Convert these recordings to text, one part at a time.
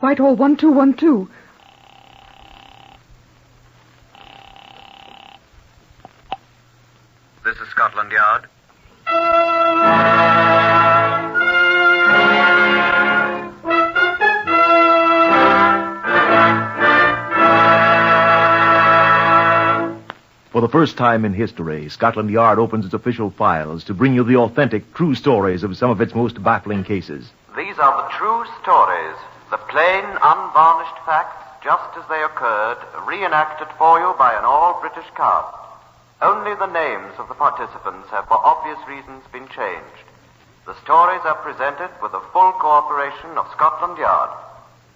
Whitehall 1212. This is Scotland Yard. For the first time in history, Scotland Yard opens its official files to bring you the authentic, true stories of some of its most baffling cases. These are the true stories, the plain, unvarnished facts, just as they occurred, reenacted for you by an all-British cast. Only the names of the participants have, for obvious reasons, been changed. The stories are presented with the full cooperation of Scotland Yard.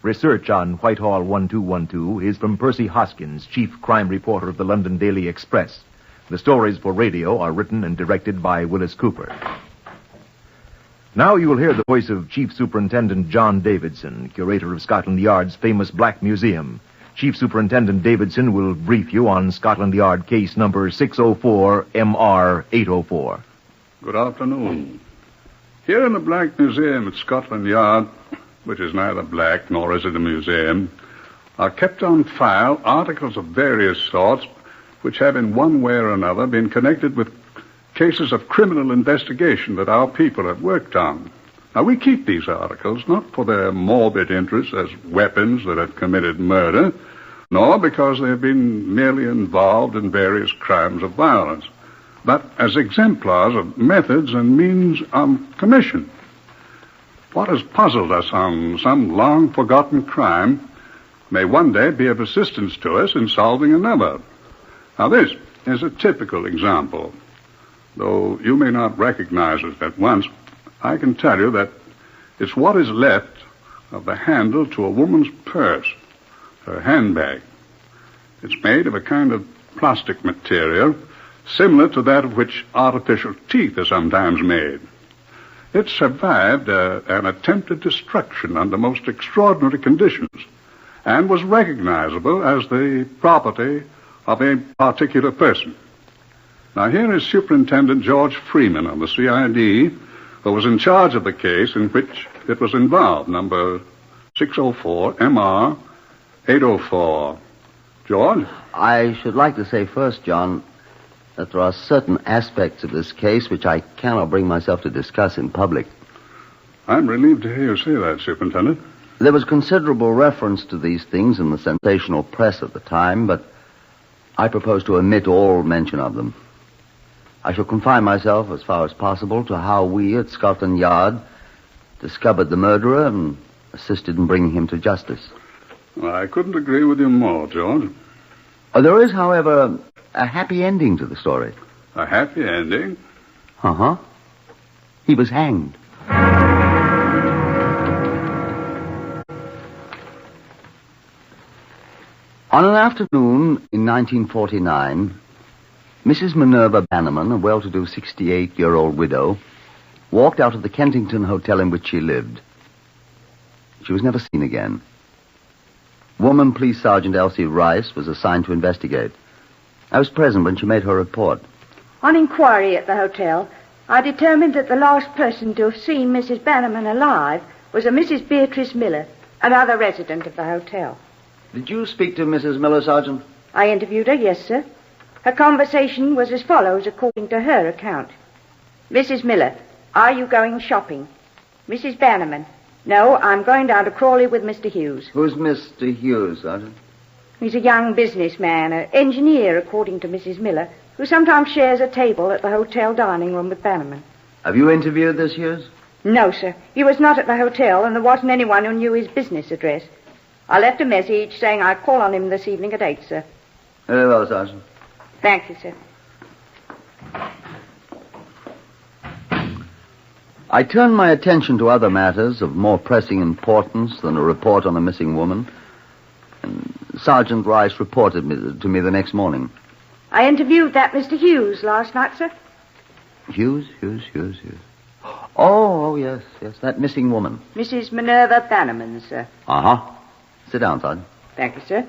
Research on Whitehall 1212 is from Percy Hoskins, chief crime reporter of the London Daily Express. The stories for radio are written and directed by Willis Cooper. Now you will hear the voice of Chief Superintendent John Davidson, curator of Scotland Yard's famous Black Museum. Chief Superintendent Davidson will brief you on Scotland Yard case number 604 MR 804. Good afternoon. Here in the Black Museum at Scotland Yard, which is neither black nor is it a museum, are kept on file articles of various sorts which have in one way or another been connected with cases of criminal investigation that our people have worked on. Now, we keep these articles not for their morbid interest as weapons that have committed murder, nor because they have been merely involved in various crimes of violence, but as exemplars of methods and means of commission. What has puzzled us on some long-forgotten crime may one day be of assistance to us in solving another. Now, this is a typical example. Though you may not recognize it at once, I can tell you that it's what is left of the handle to a woman's purse, her handbag. It's made of a kind of plastic material similar to that of which artificial teeth are sometimes made. It survived an attempted destruction under most extraordinary conditions and was recognizable as the property of a particular person. Now, here is Superintendent George Freeman of the CID, who was in charge of the case in which it was involved, number 604 MR 804. George? I should like to say first, John, that there are certain aspects of this case which I cannot bring myself to discuss in public. I'm relieved to hear you say that, Superintendent. There was considerable reference to these things in the sensational press at the time, but I propose to omit all mention of them. I shall confine myself, as far as possible, to how we at Scotland Yard discovered the murderer and assisted in bringing him to justice. Well, I couldn't agree with you more, George. There is, however, a happy ending to the story. A happy ending? Uh-huh. He was hanged. On an afternoon in 1949, Mrs. Minerva Bannamon, a well-to-do 68-year-old widow, walked out of the Kensington hotel in which she lived. She was never seen again. Woman Police Sergeant Elsie Rice was assigned to investigate. I was present when she made her report. On inquiry at the hotel, I determined that the last person to have seen Mrs. Bannamon alive was a Mrs. Beatrice Miller, another resident of the hotel. Did you speak to Mrs. Miller, Sergeant? I interviewed her, yes, sir. Her conversation was as follows, according to her account. Mrs. Miller, are you going shopping? Mrs. Bannamon, no, I'm going down to Crawley with Mr. Hughes. Who's Mr. Hughes, Sergeant? He's a young businessman, an engineer, according to Mrs. Miller, who sometimes shares a table at the hotel dining room with Bannamon. Have you interviewed this Hughes? No, sir. He was not at the hotel, and there wasn't anyone who knew his business address. I left a message saying I'd call on him this evening at 8, sir. Very well, Sergeant. Thank you, sir. I turned my attention to other matters of more pressing importance than a report on a missing woman. And Sergeant Rice reported to me the next morning. I interviewed that Mr. Hughes last night, sir. Hughes. Oh, yes, that missing woman. Mrs. Minerva Bannamon, sir. Uh-huh. Sit down, Sergeant. Thank you, sir.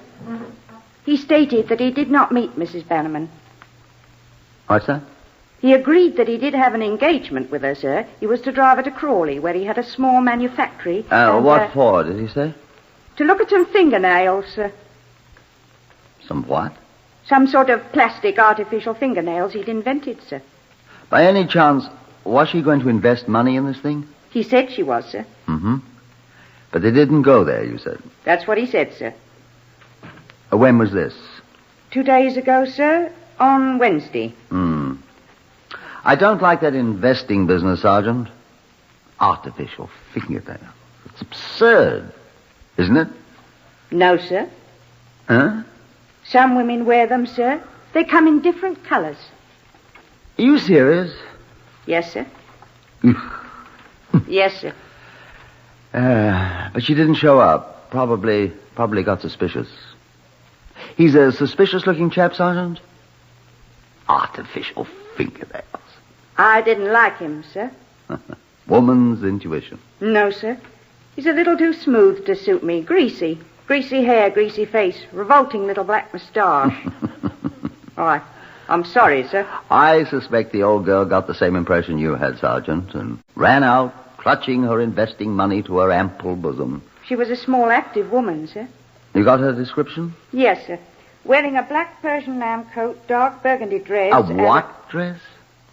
He stated that he did not meet Mrs. Bannamon. What's that? He agreed that he did have an engagement with her, sir. He was to drive her to Crawley, where he had a small manufactory. What for, did he say? To look at some fingernails, sir. Some what? Some sort of plastic artificial fingernails he'd invented, sir. By any chance, was she going to invest money in this thing? He said she was, sir. Mm-hmm. But they didn't go there, you said. That's what he said, sir. When was this? 2 days ago, sir. On Wednesday. I don't like that investing business, Sergeant. Artificial fingernails. It's absurd, isn't it? No, sir. Huh? Some women wear them, sir. They come in different colors. Are you serious? Yes, sir. Yes, sir. But she didn't show up. Probably got suspicious. He's a suspicious-looking chap, Sergeant? Artificial fingernails. I didn't like him, sir. Woman's intuition. No, sir. He's a little too smooth to suit me. Greasy. Greasy hair, greasy face, revolting little black moustache. Oh, I'm sorry, sir. I suspect the old girl got the same impression you had, Sergeant, and ran out, clutching her investing money to her ample bosom. She was a small, active woman, sir. You got her description? Yes, sir. Wearing a black Persian lamb coat, dark burgundy dress. A what dress?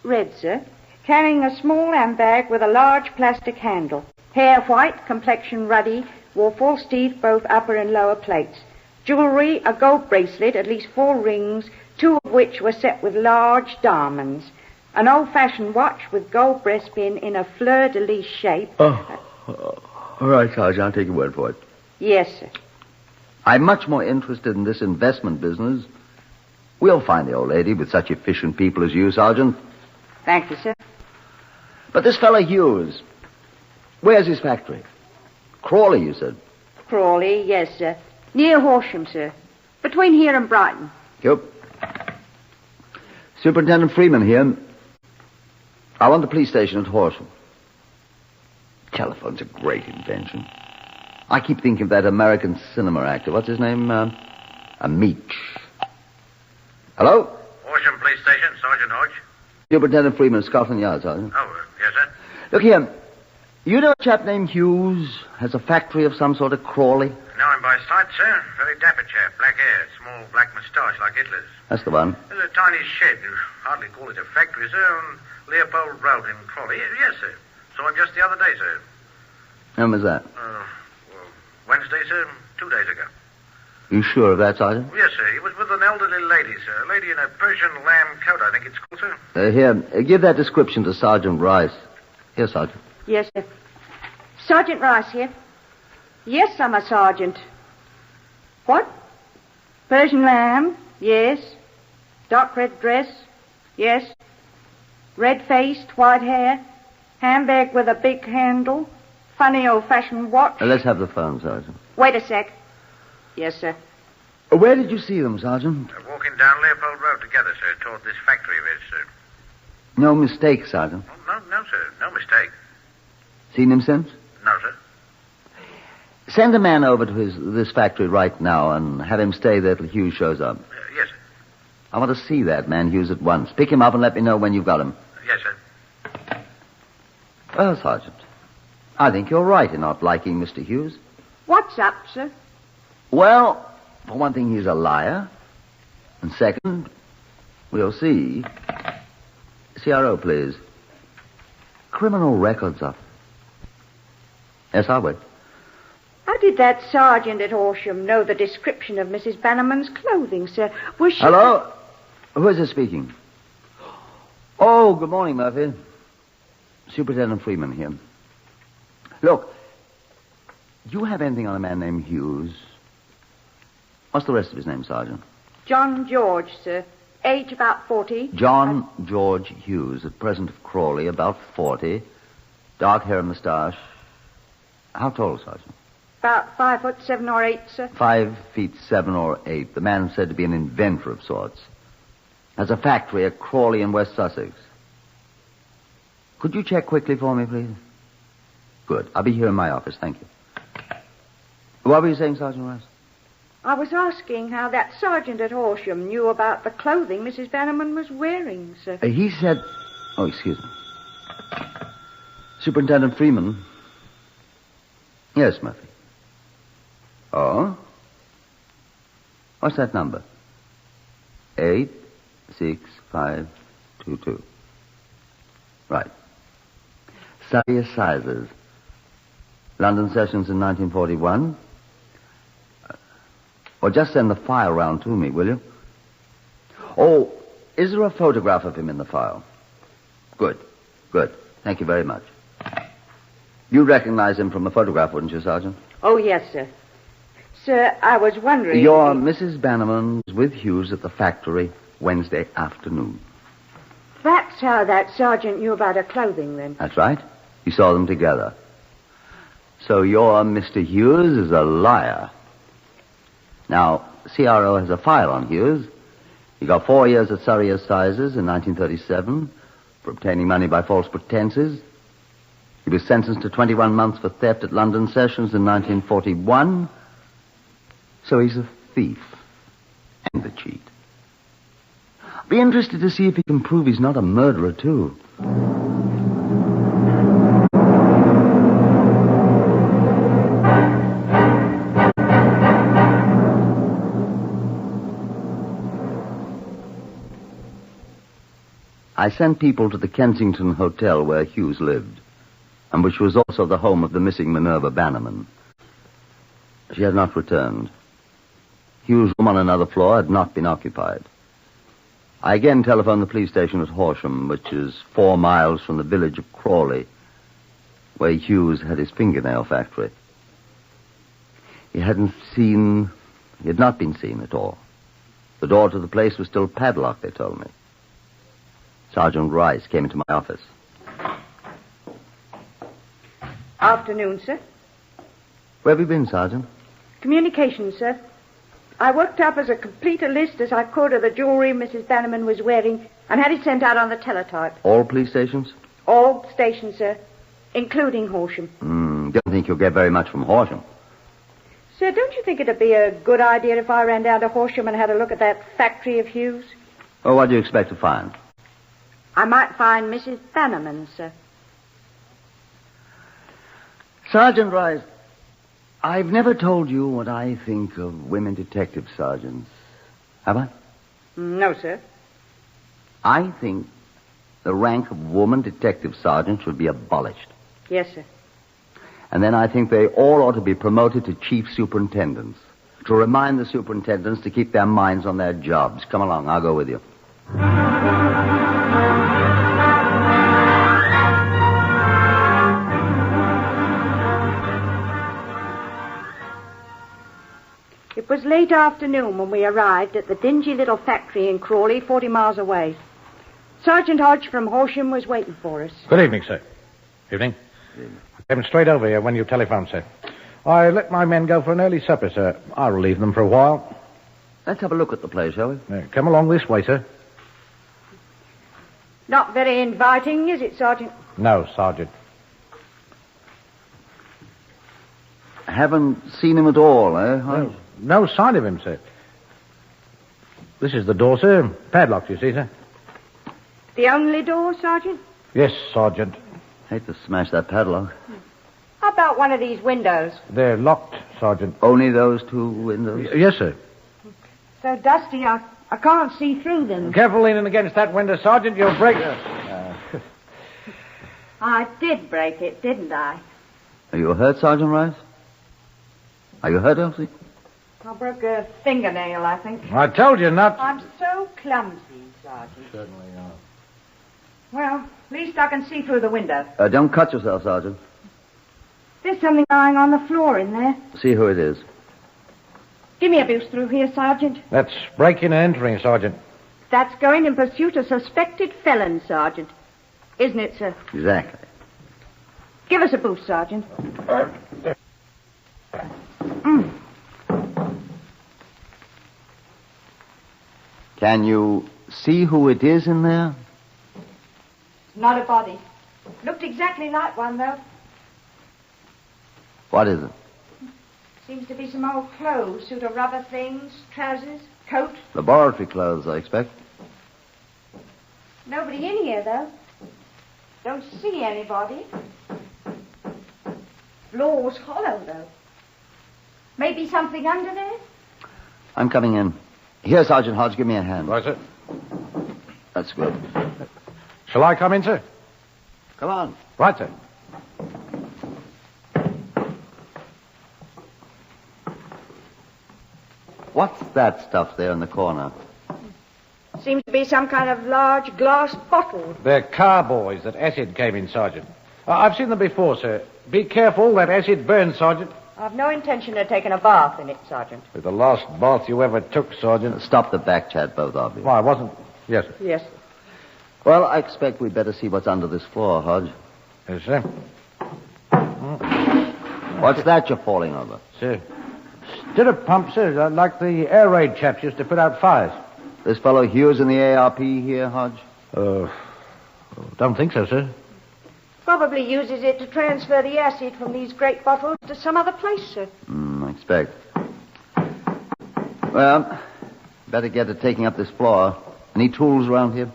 Red, sir. Carrying a small handbag with a large plastic handle. Hair white, complexion ruddy, wore false teeth, both upper and lower plates. Jewelry, a gold bracelet, at least 4 rings, 2 of which were set with large diamonds. An old-fashioned watch with gold breastpin in a fleur-de-lis shape. All right, Sergeant, I'll take your word for it. Yes, sir. I'm much more interested in this investment business. We'll find the old lady with such efficient people as you, Sergeant. Thank you, sir. But this fellow Hughes, where's his factory? Crawley, you said. Crawley, yes, sir. Near Horsham, sir. Between here and Brighton. Yep. Superintendent Freeman here. I want the police station at Horsham. Telephone's a great invention. I keep thinking of that American cinema actor. What's his name? Meach. Hello? Horsham Police Station, Sergeant Hodge. Superintendent Freeman, Scotland Yard, Sergeant. Oh, yes, sir. Look here. You know a chap named Hughes has a factory of some sort of Crawley? Know him by sight, sir. Very dapper chap. Black hair, small black moustache like Hitler's. That's the one. There's a tiny shed. You hardly call it a factory, sir, on Leopold Road in Crawley. Yes, sir. Saw him just the other day, sir. When was that? Wednesday, sir. 2 days ago. You sure of that, Sergeant? Yes, sir. He was with an elderly lady, sir. A lady in a Persian lamb coat, I think it's called, sir. Here, give that description to Sergeant Rice. Here, Sergeant. Yes, sir. Sergeant Rice here. Yes, I'm a sergeant. What? Persian lamb? Yes. Dark red dress? Yes. Red-faced, white hair? Handbag with a big handle? Funny old-fashioned watch? Let's have the phone, Sergeant. Wait a sec. Yes, sir. Where did you see them, Sergeant? Walking down Leopold Road together, sir, toward this factory of his, sir. No mistake, Sergeant. Oh, no, sir. No mistake. Seen him since? No, sir. Send a man over to this factory right now and have him stay there till Hughes shows up. Yes, sir. I want to see that man, Hughes, at once. Pick him up and let me know when you've got him. Yes, sir. Well, Sergeant, I think you're right in not liking Mr. Hughes. What's up, sir? Well, for one thing, he's a liar. And second, we'll see. CRO, please. Criminal records up. Yes, I'll wait. How did that sergeant at Horsham know the description of Mrs. Bannerman's clothing, sir? Was she... Hello? Who is this speaking? Oh, good morning, Murphy. Superintendent Freeman here. Look, do you have anything on a man named Hughes? What's the rest of his name, Sergeant? John George, sir. Age about 40. John George Hughes, at present of Crawley, about 40. Dark hair and moustache. How tall, Sergeant? About 5'7" or 8, sir. 5'7" or 8. The man said to be an inventor of sorts. Has a factory at Crawley in West Sussex. Could you check quickly for me, please? Good. I'll be here in my office. Thank you. What were you saying, Sergeant Rice? I was asking how that sergeant at Horsham knew about the clothing Mrs. Bannamon was wearing, sir. He said... Oh, excuse me. Superintendent Freeman. Yes, Murphy. Oh? What's that number? 86522. Right. Surrey Assizes. London sessions in 1941. Well, just send the file round to me, will you? Oh, is there a photograph of him in the file? Good. Thank you very much. You'd recognize him from the photograph, wouldn't you, Sergeant? Oh, yes, sir. Sir, I was wondering... Your Mrs. Bannamon was with Hughes at the factory Wednesday afternoon. That's how that sergeant knew about her clothing, then. That's right. He saw them together. So your Mr. Hughes is a liar. Now, CRO has a file on Hughes. He got 4 years at Surrey Assizes in 1937 for obtaining money by false pretenses. He was sentenced to 21 months for theft at London sessions in 1941. So he's a thief and a cheat. Be interested to see if he can prove he's not a murderer, too. I sent people to the Kensington Hotel where Hughes lived, and which was also the home of the missing Minerva Bannamon. She had not returned. Hughes' room on another floor had not been occupied. I again telephoned the police station at Horsham, which is 4 miles from the village of Crawley, where Hughes had his fingernail factory. He had not been seen at all. The door to the place was still padlocked, they told me. Sergeant Rice came into my office. Afternoon, sir. Where have you been, Sergeant? Communications, sir. I worked up as complete a list as I could of the jewelry Mrs. Bannamon was wearing and had it sent out on the teletype. All police stations? All stations, sir, including Horsham. Don't think you'll get very much from Horsham. Sir, don't you think it'd be a good idea if I ran down to Horsham and had a look at that factory of Hughes? Oh, what do you expect to find? I might find Mrs. Bannamon, sir. Sergeant Rice, I've never told you what I think of women detective sergeants. Have I? No, sir. I think the rank of woman detective sergeant should be abolished. Yes, sir. And then I think they all ought to be promoted to chief superintendents, to remind the superintendents to keep their minds on their jobs. Come along, I'll go with you. It was late afternoon when we arrived at the dingy little factory in Crawley, 40 miles away. Sergeant Hodge from Horsham was waiting for us. Good evening, sir. Evening. I came straight over here when you telephoned, sir. I let my men go for an early supper, sir. I'll relieve them for a while. Let's have a look at the place, shall we? Come along this way, sir. Not very inviting, is it, Sergeant? No, Sergeant. Haven't seen him at all, eh? No sign of him, sir. This is the door, sir. Padlocked, you see, sir. The only door, Sergeant? Yes, Sergeant. Hate to smash that padlock. How about one of these windows? They're locked, Sergeant. Only those 2 windows? Yes, sir. So dusty, I can't see through them. Careful leaning against that window, Sergeant. You'll break it. I did break it, didn't I? Are you hurt, Sergeant Rice? Are you hurt, Elsie? I broke a fingernail, I think. I told you not. I'm so clumsy, Sergeant. Certainly are. Well, at least I can see through the window. Don't cut yourself, Sergeant. There's something lying on the floor in there. See who it is. Give me a boost through here, Sergeant. That's breaking and entering, Sergeant. That's going in pursuit of suspected felon, Sergeant. Isn't it, sir? Exactly. Give us a boost, Sergeant. Can you see who it is in there? Not a body. Looked exactly like one, though. What is it? Seems to be some old clothes, suit of rubber things, trousers, coat. Laboratory clothes, I expect. Nobody in here, though. Don't see anybody. Floor's hollow, though. Maybe something under there? I'm coming in. Here, Sergeant Hodge, give me a hand. Right, sir. That's good. Shall I come in, sir? Come on. Right, sir. What's that stuff there in the corner? Seems to be some kind of large glass bottle. They're carboys that acid came in, Sergeant. I've seen them before, sir. Be careful, that acid burns, Sergeant. I've no intention of taking a bath in it, Sergeant. With the last bath you ever took, Sergeant. Stop the back chat, both of you. Why, I wasn't... Yes, sir. Yes, sir. Well, I expect we'd better see what's under this floor, Hodge. Yes, sir. What's that you're falling over? Sir. Stirrup pump, sir, like the air raid chaps used to put out fires. This fellow Hughes in the ARP here, Hodge? Don't think so, sir. Probably uses it to transfer the acid from these great bottles to some other place, sir. I expect. Well, better get to taking up this floor. Any tools around here?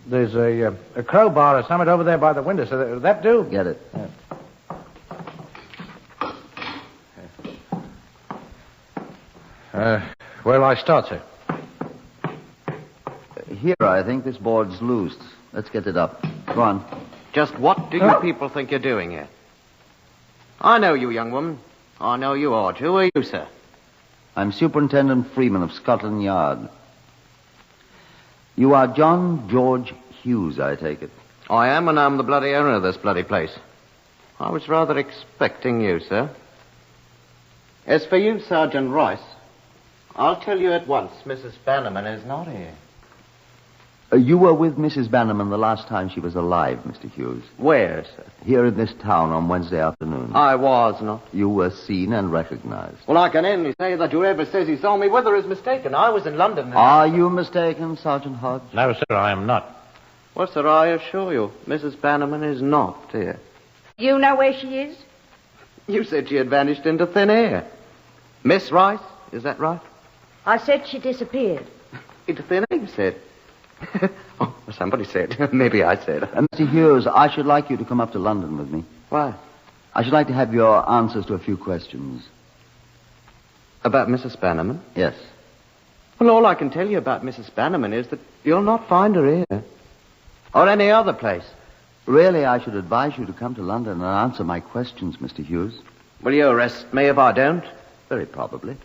There's a crowbar or something over there by the window, so will that do? Get it. Where'll I start, sir? Here, I think this board's loose. Let's get it up. Go on. Just what do you people think you're doing here? I know you, young woman. I know you, Hodge. Who are you, sir? I'm Superintendent Freeman of Scotland Yard. You are John George Hughes, I take it. I am, and I'm the bloody owner of this bloody place. I was rather expecting you, sir. As for you, Sergeant Rice, I'll tell you at once, Mrs. Bannamon is not here. You were with Mrs. Bannamon the last time she was alive, Mr. Hughes. Where, sir? Here in this town on Wednesday afternoon. I was not. You were seen and recognized. Well, I can only say that whoever says he saw me with her is mistaken. I was in London. Are you mistaken, Sergeant Hodge? No, sir, I am not. Well, sir, I assure you, Mrs. Bannamon is not here. You know where she is? You said she had vanished into thin air. Miss Rice, is that right? I said she disappeared. Into thin air, you said. Oh, somebody said. Maybe I said. Mr. Hughes, I should like you to come up to London with me. Why? I should like to have your answers to a few questions. About Mrs. Bannamon? Yes. Well, all I can tell you about Mrs. Bannamon is that you'll not find her here. Or any other place. Really, I should advise you to come to London and answer my questions, Mr. Hughes. Will you arrest me if I don't? Very probably.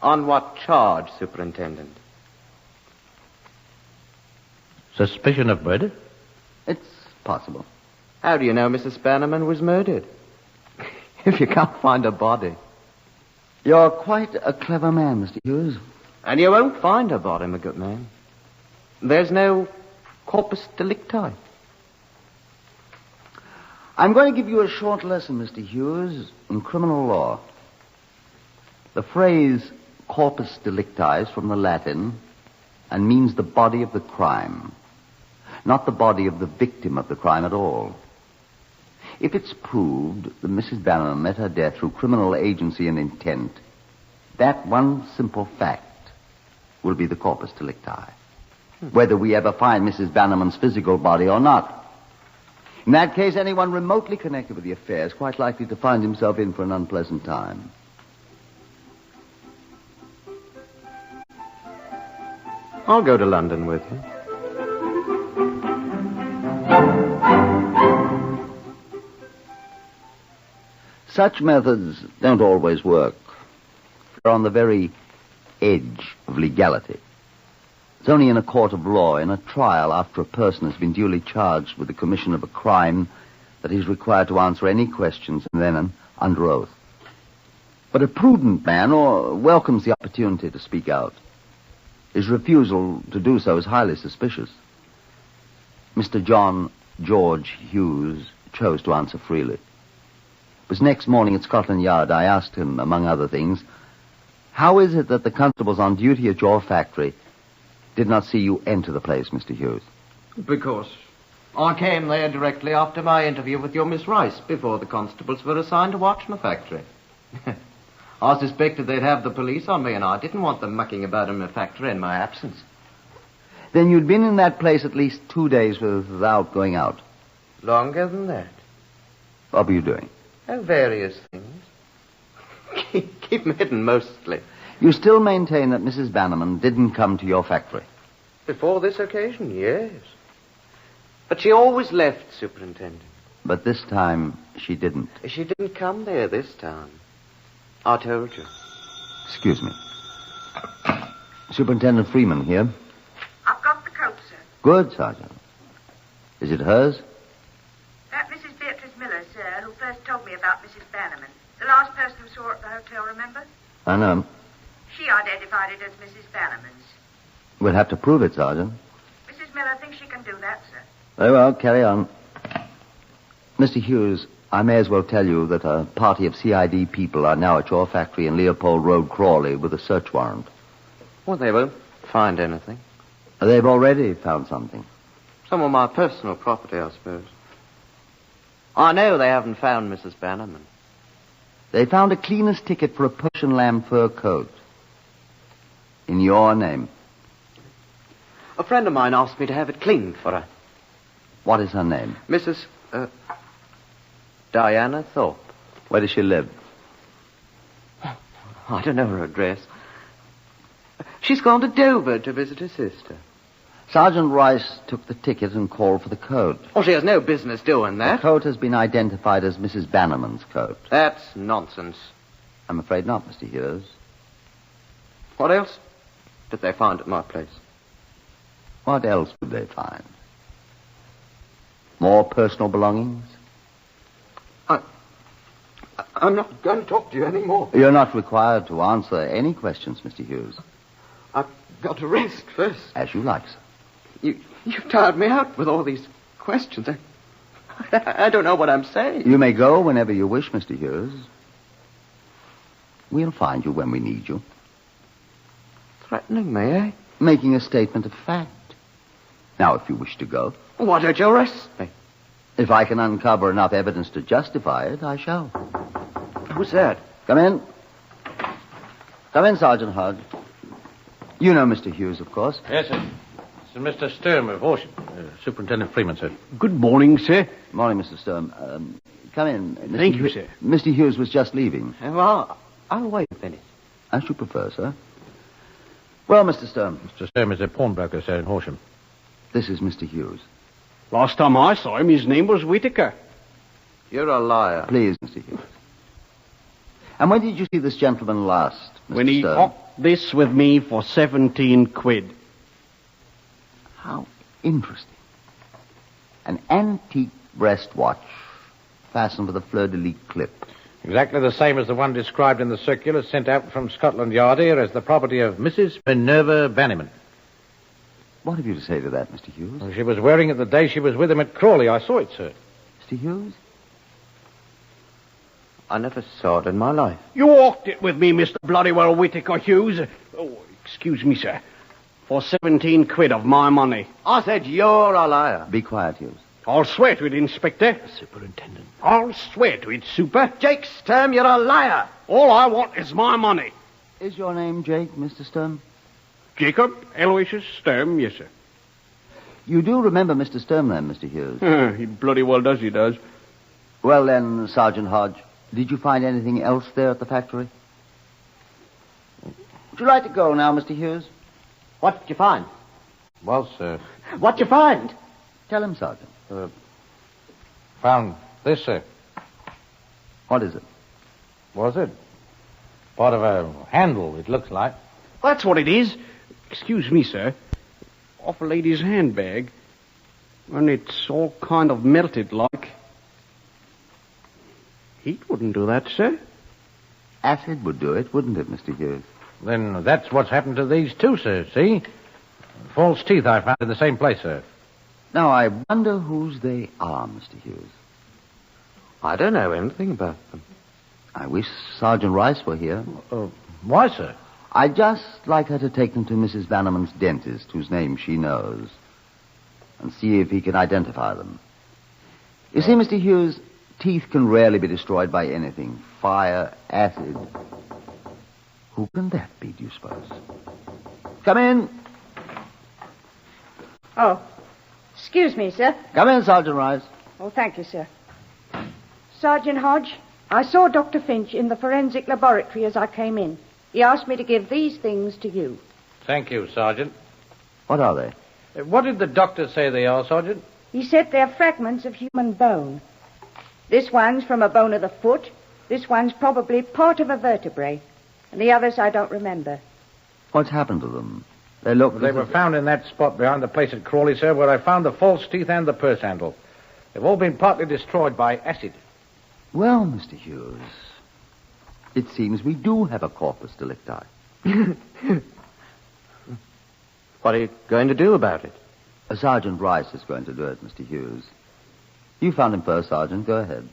On what charge, Superintendent? Suspicion of murder? It's possible. How do you know Mrs. Bannamon was murdered? If you can't find a body. You're quite a clever man, Mr. Hughes. And you won't find her body, my good man. There's no corpus delicti. I'm going to give you a short lesson, Mr. Hughes, in criminal law. The phrase corpus delicti is from the Latin and means the body of the crime, not the body of the victim of the crime at all. If it's proved that Mrs. Bannamon met her death through criminal agency and intent, that one simple fact will be the corpus delicti, whether we ever find Mrs. Bannamon's physical body or not. In that case, anyone remotely connected with the affair is quite likely to find himself in for an unpleasant time. I'll go to London with you. Such methods don't always work. They're on the very edge of legality. It's only in a court of law, in a trial after a person has been duly charged with the commission of a crime, that he's required to answer any questions and then under oath. But a prudent man welcomes the opportunity to speak out. His refusal to do so is highly suspicious. Mr. John George Hughes chose to answer freely. It was next morning at Scotland Yard I asked him, among other things, how is it that the constables on duty at your factory did not see you enter the place, Mr. Hughes? Because I came there directly after my interview with your Miss Rice, before the constables were assigned to watch my factory. I suspected they'd have the police on me, and I didn't want them mucking about in my factory in my absence. Then you'd been in that place at least 2 days without going out. Longer than that. What were you doing? Oh, various things. keep them hidden mostly. You still maintain that Mrs. Bannamon didn't come to your factory? Before this occasion, yes. But she always left, Superintendent. But this time, she didn't. She didn't come there this time. I told you. Excuse me. Superintendent Freeman here. I've got the coat, sir. Good, Sergeant. Is it hers? That Mrs. Beatrice Miller, sir, who first told me about Mrs. Bannerman. The last person who saw her at the hotel, remember? I know. She identified it as Mrs. Bannerman's. We'll have to prove it, Sergeant. Mrs. Miller thinks she can do that, sir. Very well, carry on. Mr. Hughes, I may as well tell you that a party of CID people are now at your factory in Leopold Road, Crawley, with a search warrant. Well, they won't find anything. They've already found something. Some of my personal property, I suppose. I know they haven't found Mrs. Bannamon. They found a cleaner's ticket for a Persian lamb fur coat. In your name. A friend of mine asked me to have it cleaned for her. What is her name? Mrs. Diana Thorpe. Where does she live? I don't know her address. She's gone to Dover to visit her sister. Sergeant Rice took the ticket and called for the coat. Oh, she has no business doing The that. coat has been identified as Mrs. Bannerman's coat. That's nonsense. I'm afraid not, Mr. Hughes. What else did they find at my place? What else would they find? More personal belongings? I'm not going to talk to you anymore. You're not required to answer any questions, Mr. Hughes. I've got to rest first. As you like, sir. You've tired me out with all these questions. I don't know what I'm saying. You may go whenever you wish, Mr. Hughes. We'll find you when we need you. Threatening me, eh? Making a statement of fact. Now, if you wish to go. Why don't you arrest me? If I can uncover enough evidence to justify it, I shall. Who's that? Come in. Come in, Sergeant Hodge. You know Mr. Hughes, of course. Yes, sir. This is Mr. Sturm of Horsham. Superintendent Freeman, sir. Good morning, sir. Morning, Mr. Sturm. Come in. Mr. Thank you, sir. Mr. Hughes was just leaving. Well, I'll wait a minute. As you prefer, sir. Well, Mr. Sturm. Mr. Sturm is a pawnbroker, sir, in Horsham. This is Mr. Hughes. Last time I saw him, his name was Whitaker. You're a liar. Please, Mr. Hughes. And when did you see this gentleman last, Mr. When he Sturm? hawked this with me for 17 quid. How interesting. An antique breast watch fastened with a fleur-de-lis clip. Exactly the same as the one described in the circular sent out from Scotland Yard here as the property of Mrs. Minerva Bannamon. What have you to say to that, Mr. Hughes? She was wearing it the day she was with him at Crawley. I saw it, sir. Mr. Hughes? I never saw it in my life. You hawked it with me, Mr. Bloodywell Whitaker Hughes. Oh, excuse me, sir. For 17 quid of my money. I said you're a liar. Be quiet, Hughes. I'll swear to it, Inspector. Superintendent. I'll swear to it, Super. Jake Sturm, you're a liar. All I want is my money. Is your name Jake, Mr. Sturm? Jacob Aloysius Sturm, yes, sir. You do remember Mr. Sturm, then, Mr. Hughes? He bloody well does, he does. Well, then, Sergeant Hodge, did you find anything else there at the factory? Would you like to go now, Mr. Hughes? What did you find? Well, sir, What'd you find? Tell him, Sergeant. found this, sir. What is it? Was it? Part of a handle, it looks like. That's what it is. Excuse me, sir. Off a lady's handbag. And it's all kind of melted like. Heat wouldn't do that, sir. Acid would do it, wouldn't it, Mr. Hughes? Then that's what's happened to these two, sir. See? False teeth I found in the same place, sir. Now, I wonder whose they are, Mr. Hughes. I don't know anything about them. I wish Sergeant Rice were here. Why, sir? I'd just like her to take them to Mrs. Bannerman's dentist, whose name she knows, and see if he can identify them. You see, Mr. Hughes, teeth can rarely be destroyed by anything. Fire, acid. Who can that be, do you suppose? Come in. Oh, excuse me, sir. Come in, Sergeant Rice. Oh, thank you, sir. Sergeant Hodge, I saw Dr. Finch in the forensic laboratory as I came in. He asked me to give these things to you. Thank you, Sergeant. What are they? What did the doctor say they are, Sergeant? He said they're fragments of human bone. This one's from a bone of the foot. This one's probably part of a vertebrae. And the others I don't remember. What's happened to them? They were found in that spot behind the place at Crawley, sir, where I found the false teeth and the purse handle. They've all been partly destroyed by acid. Well, Mr. Hughes, it seems we do have a corpus delicti. What are you going to do about it? Sergeant Rice is going to do it, Mr. Hughes. You found him first, Sergeant. Go ahead.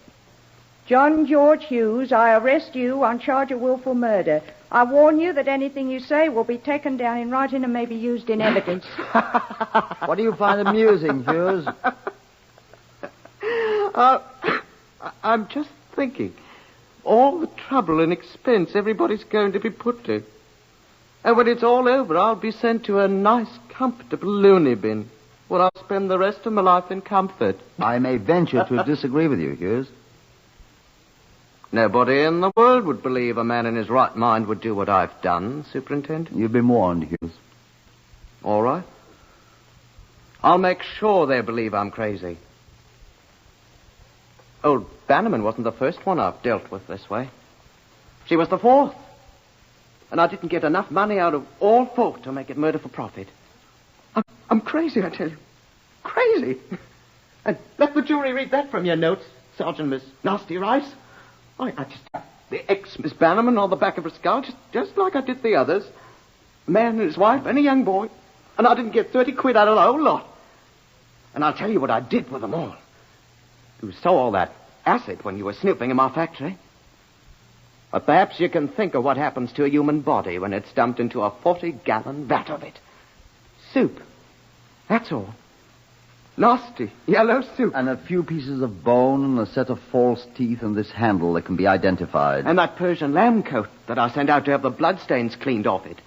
John George Hughes, I arrest you on charge of willful murder. I warn you that anything you say will be taken down in writing and may be used in evidence. What do you find amusing, Hughes? I'm just thinking. All the trouble and expense everybody's going to be put to. And when it's all over, I'll be sent to a nice, comfortable loony bin, where I'll spend the rest of my life in comfort. I may venture to disagree with you, Hughes. Nobody in the world would believe a man in his right mind would do what I've done, Superintendent. You've been warned, Hughes. All right. I'll make sure they believe I'm crazy. Old Bannamon wasn't the first one I've dealt with this way. She was the fourth. And I didn't get enough money out of all four to make it murder for profit. I'm crazy, I tell you. Crazy. And let the jury read that from your notes, Sergeant Miss Nasty Rice. I just the ex-Miss Bannamon on the back of her skull, just like I did the others. A man and his wife and a young boy. And I didn't get 30 quid out of the whole lot. And I'll tell you what I did with them all. You saw all that acid when you were snooping in my factory. But perhaps you can think of what happens to a human body when it's dumped into a 40-gallon vat of it. Soup. That's all. Nasty, yellow soup. And a few pieces of bone and a set of false teeth and this handle that can be identified. And that Persian lamb coat that I sent out to have the bloodstains cleaned off it.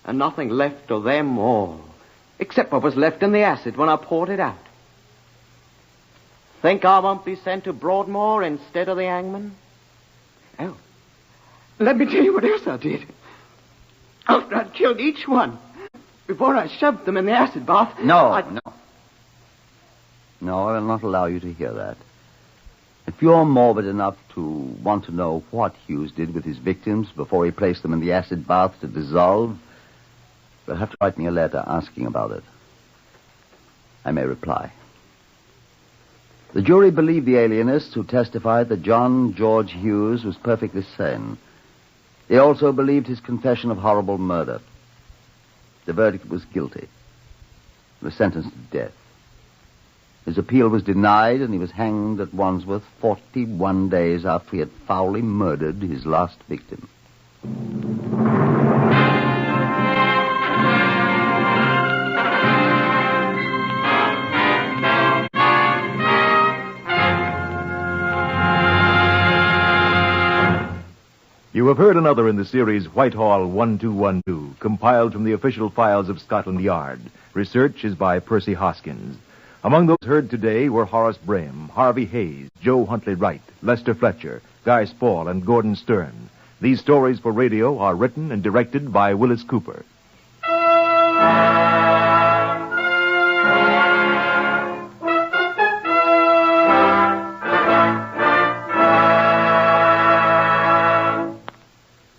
And nothing left of them all, except what was left in the acid when I poured it out. Think I won't be sent to Broadmoor instead of the hangman? Oh, let me tell you what else I did. After I'd killed each one, before I shoved them in the acid bath... No, I will not allow you to hear that. If you're morbid enough to want to know what Hughes did with his victims before he placed them in the acid bath to dissolve, you'll have to write me a letter asking about it. I may reply. The jury believed the alienist who testified that John George Hughes was perfectly sane. They also believed his confession of horrible murder. The verdict was guilty. He was sentenced to death. His appeal was denied, and he was hanged at Wandsworth 41 days after he had foully murdered his last victim. You have heard another in the series Whitehall 1212, compiled from the official files of Scotland Yard. Research is by Percy Hoskins. Among those heard today were Horace Brame, Harvey Hayes, Joe Huntley Wright, Lester Fletcher, Guy Spall, and Gordon Stern. These stories for radio are written and directed by Willis Cooper.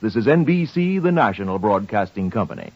This is NBC, the national broadcasting company.